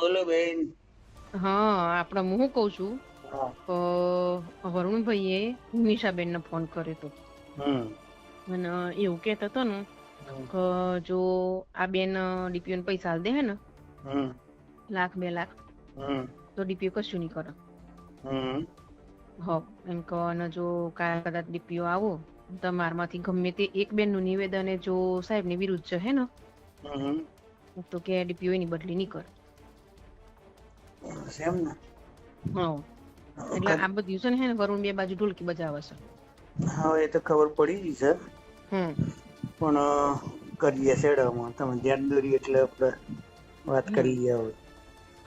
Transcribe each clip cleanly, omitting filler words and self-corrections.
બોલો બેન. હા આપણે હું શું કઉ છું હા. વરુણભાઈએ નિમિષાબેનને ફોન કર્યો હતો હમ અને એવું કહેતા હતો ને હમ કે જો આ બેન ડીપીઓ પૈસા આલ દે હે ને હમ 1,00,000-2,00,000 હમ તો ડીપીઓ કશું નહીં કરે. હમ એમ કહો અને જો કાલ કદાચ ડીપીઓ આવો તમારમાંથી ગમે તે એક બેનનું નિવેદન એ જો સાહેબની વિરુદ્ધ છે હે ને હમ તો કે ડીપીઓ એની બદલી નહીં કરે. એમ ને. હા એટલે આ બધું છે ને હે ને વરુણ બે બાજુ ઢોલકી બજાવે છે. હા એ તો ખબર પડી ગઈ છે હમ પણ કરીએ શેડામાં તમે ધ્યાન દોરી એટલે આપણે વાત હમ કરી લઈએ હવે.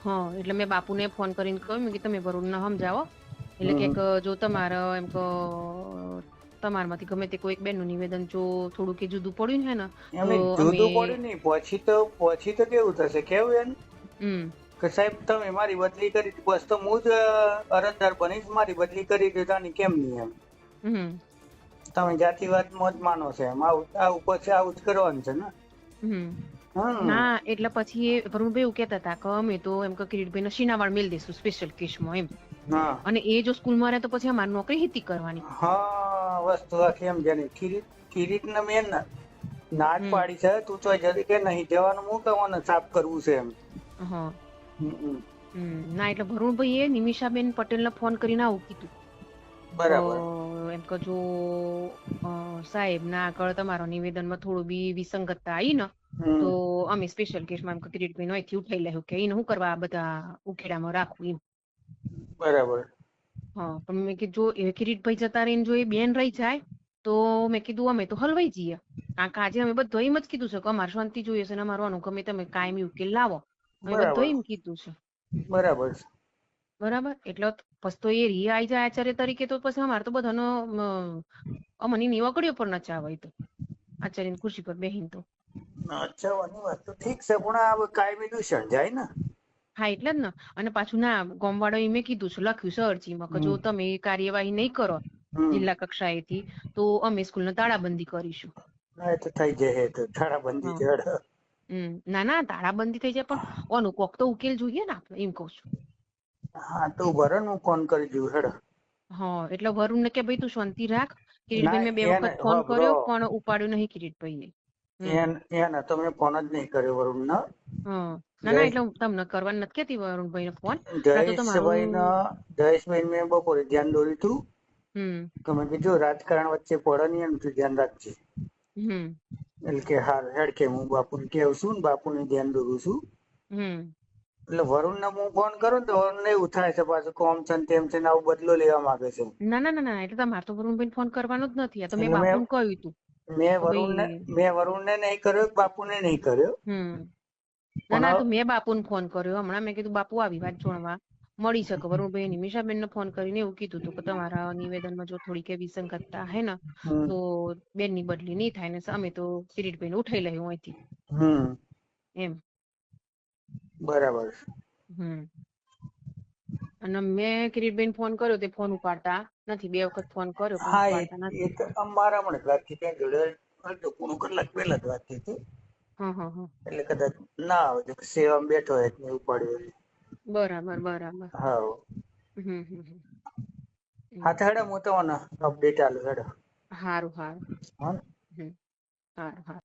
હા એટલે મેં બાપુને ફોન કરીને કહ્યું કે તમે વરુણને સમજાવો એટલે હમ કે જો તમારે એમ કહો તમારામાંથી ગમે તે કોઈ એક બેનનું નિવેદન જો થોડું કે જુદું પડ્યું હે ને એમ તો નહીં અમે જુદું પડ્યું નહીં પછી તો કેવું થશે કેવું એમ હમ કે સાહેબ તમે મારી બદલી કરી બસ તો હું જ અરજદાર બનીશ મારી બદલી કરી દેતાની કેમ નહીં એમ હમ તમે જાતિવાદ મોજ માનો છો એમ આવું પછી આવું જ કરવાનું છે ને. હમ હમ ના એટલે પછી એ વરુણભાઈ એવું કહેતા હતા કે અમે તો એમ કે કિરીટભાઈને શીનાવાડ મેલ દઈશું સ્પેશિયલ કેસમાં એમ હા અને એ જો સ્કૂલમાં રહે તો પછી અમારી નોકરી હિતી કરવાની. હા વસ્તુ આખી એમ જાની કિરીટ ને મેન ના જ હમ પાડી છે તું તો જરી કે નહીં જવાનું હું કહેવાનું સાફ કરવું છે એમ. હા હમ ના એટલે વરુણભાઈ એ નિમિષાબેન પટેલને ફોન કરીને આવું કીધું બરાબર. એમ કે જો સાહેબ ના આગળ તમારા નિવેદનમાં થોડું બી વિસંગતતા આવી ને હમ તો અમે સ્પેશિયલ કેસમાં કિરીટભાઈ અહીંથી ઉઠાઈ લેવું કે એને શું કરવા આ બધા ઉકેડામાં રાખવું એમ. બરાબર. હા પણ મેં કીધું જો કિરીટભાઈ જતા રહીને જો એ બેન રહી જાય તો મેં કીધું અમે તો હલવાઈ જઈએ. કારણ કે આજે અમે બધું એમ જ કીધું છે કે અમારે શાંતિ જોઈએ છે અને અમારું ગમે તમે કાયમી ઉકેલ લાવો. અમે બધું બરાબર એમ કીધું છે. બરાબર છે. બરાબર એટલે પછી તો એ રી આઈ જાય આચાર્ય તરીકે તો પછી અમારે તો બધાનો અમની નીવકડીઓ પર નચાવાય તો આચાર્યની ખુરશી પર બેહીને તો નચાવાની વાત તો ઠીક છે પણ આ કાયમી દૂષણ જાય ને. હા એટલે જ ને અને પાછું ના ગોમવાળો એ મેં કીધું છે લખ્યું છે અરજીમાં કે જો હમ તમે કાર્યવાહી નહીં કરો હમ જિલ્લા કક્ષાએથી તો અમે સ્કૂલને તાળાબંધી કરીશું. હા એ તો થઈ જાય તો તાળાબંધી હા જડ ના તાળાબંધી થઈ જાય પણ ઓનું કોક તો ઉકેલ જોઈએ ને આપણે એમ કઉ છું. હા તું ભરે હું ફોન કરી દઉં હેડ. હા એટલે વરુણ ને કે ભાઈ તું શાંતિ રાખ ના કિરીટભાઈ મેં 2 એને વખત ફોન હોભળો કર્યો પણ ઉપાડ્યું નહીં કિરીટભાઈએ. એને તો મેં ફોન જ નહીં કર્યો વરુણને. ના એટલે હું તમને કરવા નથી કેતી વરુણભાઈને ફોન પણ આ તો તમારું જયેશભાઈ જયેશભાઈ મેં બપોરે ધ્યાન દોર્યું તું હમ તમે કીધું રાજકારણ વચ્ચે પડે નહીં એનું ધ્યાન રાખજે. હમ એટલે કે હાર હેડ કે હું બાપુને કેવું છું ને બાપુને ધ્યાન દોરું છું. હમ એટલે વરુણ ને હું ફોન કરું ને તો વરુણ ને એવું થાય છે પાછું કોમ છે ને તેમ છે ને આવું બદલો લેવા માંગે છે. ના એટલે તમારે તો વરુણભાઈને ફોન કરવાનો જ નથી આ તો મેં એટલે બાપુને કહ્યું તું કે ભાઈ મેં વરુણને નહીં કર્યો બાપુને નહીં કર્યો. ના પણ તો મેં બાપુને ફોન કર્યો હમણાં મેં કીધું બાપુ આવી વાત જોણવા મળી શકે વરુણભાઈ નિમિષાબેનને ફોન કરીને એવું કીધું હતું કે તમારા નિવેદનમાં જો થોડીક વિસંગતતા હે ને હમ તો બેનની બદલી નહી થાય ને અમે તો કિરીટભાઈને ઉઠાઈ લેવું અહીંથી હમ એમ. બરાબર છે. હમ અને મેં કિરીટભાઈને ફોન કર્યો તે ફોન ઉપાડતા નથી 2 વખત ફોન કર્યો પણ હા ઉપાડતા એ નથી. તો અમારા હમણાં જ વાત થઈ ત્યાં જોડે અડધો પોણો કલાક પહેલા જ વાત થઈ હતી. હા એટલે કદાચ ના આવે સેવામાં બેઠો હોય એટલે ઉપાડ્યો. બરાબર હા હમ હા તો હેડો હું તમને અપડેટ આલું હેડો. હારું હા હારું